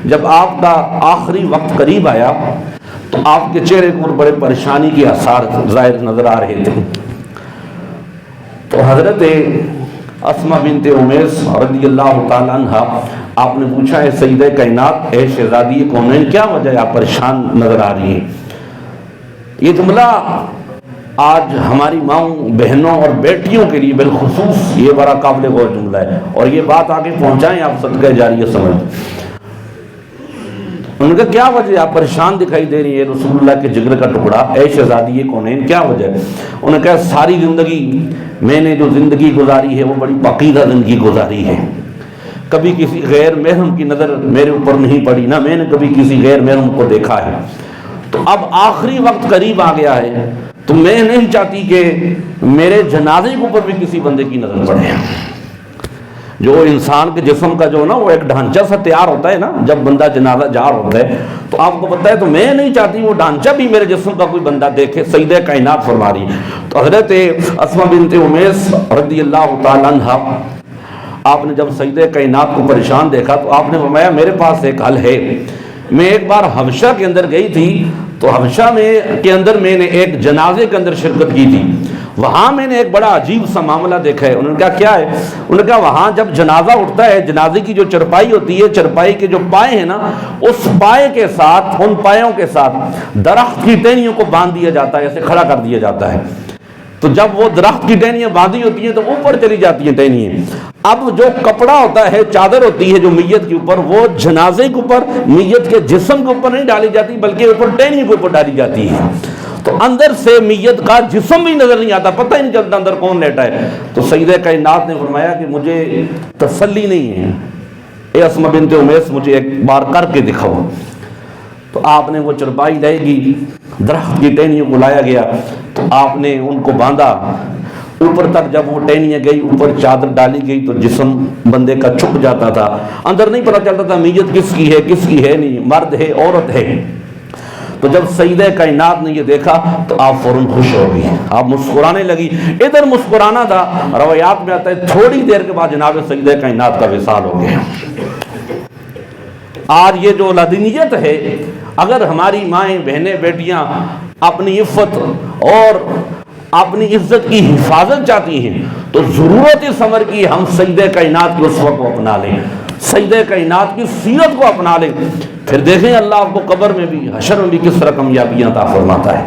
جب آپ کا آخری وقت قریب آیا تو آپ کے چہرے پر بڑے پریشانی کے آثار ظاہر نظر آ رہے تھے۔ تو حضرت اسماء بنت امیس رضی اللہ تعالیٰ عنہ آپ نے پوچھا ہے سیدہ کائنات اے شہزادی کونین کیا وجہ آپ پریشان نظر آ رہی ہیں؟ یہ جملہ آج ہماری ماؤں بہنوں اور بیٹیوں کے لیے بالخصوص یہ بڑا قابل غور جملہ ہے، اور یہ بات آگے پہنچائیں آپ صدقہ جاریہ سمجھ۔ ان کا کیا وجہ آپ پریشان دکھائی دے رہی ہے رسول اللہ کے جگر کا ٹکڑا اے شہزادی کونین کیا وجہ ہے؟ انہوں نے کہا ساری زندگی میں نے جو زندگی گزاری ہے وہ بڑی پاکیزہ زندگی گزاری ہے، کبھی کسی غیر محرم کی نظر میرے اوپر نہیں پڑی، نہ میں نے کبھی کسی غیر محرم کو دیکھا ہے۔ تو اب آخری وقت قریب آ گیا ہے تو میں نہیں چاہتی کہ میرے جنازے کے اوپر بھی کسی بندے کی نظر پڑے۔ جو انسان کے جسم کا جو نا وہ ایک ڈھانچہ سا تیار ہوتا ہے نا جب بندہ جنازہ جار ہوتا ہے، تو آپ کو پتہ ہے تو میں نہیں چاہتی وہ ڈھانچہ بھی میرے جسم کا کوئی بندہ دیکھے۔ سیدہ کائنات فرما رہی تو حضرت اسماء بنت امیس رضی اللہ تعالیٰ عنہ آپ نے جب سیدہ کائنات کو پریشان دیکھا تو آپ نے فرمایا میرے پاس ایک حل ہے۔ میں ایک بار حبشہ کے اندر گئی تھی تو حبشہ کے اندر میں نے ایک جنازے کے اندر شرکت کی تھی، وہاں میں نے ایک بڑا عجیب سا معاملہ دیکھا ہے۔ انہوں نے کہا کیا ہے؟ انہوں نے کہا وہاں جب جنازہ اٹھتا ہے، جنازے کی جو چرپائی ہوتی ہے، چرپائی کے جو پائے ہیں نا، اس پائے کے ساتھ ان پایوں کے ساتھ درخت کی ٹہنیوں کو باندھ دیا جاتا ہے، ایسے کھڑا کر دیا جاتا ہے۔ تو جب وہ درخت کی ٹہنیاں باندھی ہوتی ہیں تو اوپر چلی جاتی ہیں ٹہنیاں۔ اب جو کپڑا ہوتا ہے، چادر ہوتی ہے جو میت کے اوپر، وہ جنازے کے اوپر میت کے جسم کے اوپر نہیں ڈالی جاتی بلکہ اوپر ٹہنی کے اوپر ڈالی جاتی ہے، تو اندر سے میت کا جسم بھی نظر نہیں آتا، پتہ ہی نہیں چلتا اندر کون لیٹا ہے۔ تو سیدہ کائنات نے فرمایا کہ مجھے تسلی نہیں ہے اے اسماء بنت امیس، مجھے ایک بار کر کے دکھاؤ۔ تو آپ نے وہ چرپائی لائے گی، درخت کی ٹہنیوں کو لایا گیا تو آپ نے ان کو باندھا اوپر تک۔ جب وہ ٹہنیاں گئی اوپر چادر ڈالی گئی تو جسم بندے کا چھپ جاتا تھا، اندر نہیں پتہ چلتا تھا میت کس کی ہے کس کی ہے نہیں، مرد ہے عورت ہے۔ تو جب سیدہ کائنات نے یہ دیکھا تو آپ فوراً خوش ہو گئی، آپ مسکرانے لگی۔ ادھر مسکرانا تھا، روایات میں آتا ہے تھوڑی دیر کے بعد جناب سیدہ کائنات کا وصال ہو گیا۔ آج یہ جو لادینیت ہے، اگر ہماری مائیں بہنیں بیٹیاں اپنی عفت اور اپنی عزت کی حفاظت چاہتی ہیں تو ضرورت اس امر کی ہم سیدہ کائنات کی اسوہ کو اپنا لیں، سیدہ کائنات کی سیرت کو اپنا لیں، پھر دیکھیں اللہ آپ کو قبر میں بھی حشر میں بھی کس طرح کامیابیاں عطا فرماتا ہے۔